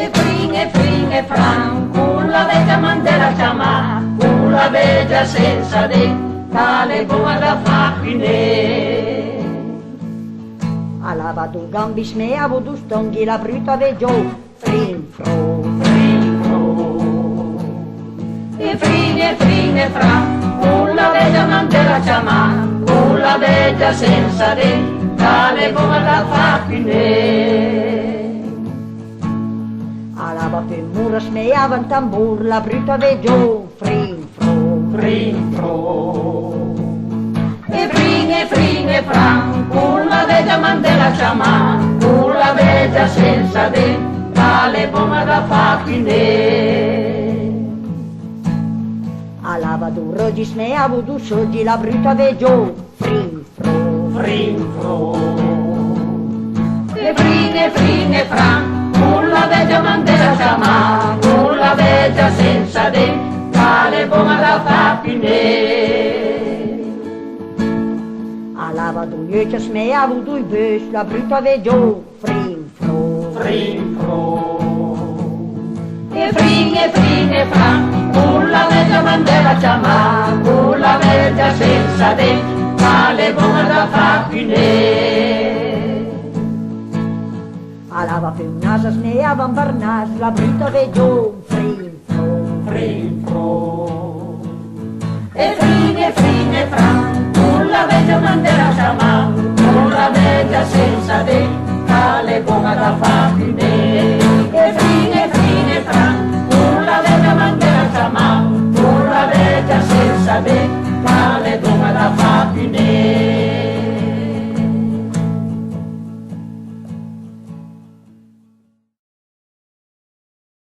e fran, con la vecchia mandela chiama, con la vecchia senza de, tale buona da facine. Alava tu gambi smea, vodu stonghi la bruta de giò, frin fro. E frin e fran, con la vecchia mandela chiama, con la vecchia senza de, tale buona da facine. Alava per mura smeava in tambur la bruta de giò, frin fro. E frin e fran, con la vecchia mandela chiama, con la vecchia senza de, tale buona da facine. Alava tu roggi smeava, vodu soggi la bruta de giò, frin fro. E frin e fran, con la vecchia mandela chiama, con la vecchia senza de, tale buona da facine. Alava tu gnöccia smea, vodu i bös la bruta de giò, frin fro. E frin e fran, con la vecchia mandela chiama, con la vecchia senza de, tale buona da facine. Alava per un nasa smeava in barnas la bruta de giò, frin fro. E frin e fran, con la vecchia mandela chiama, con la vecchia senza de, tale buona da facine.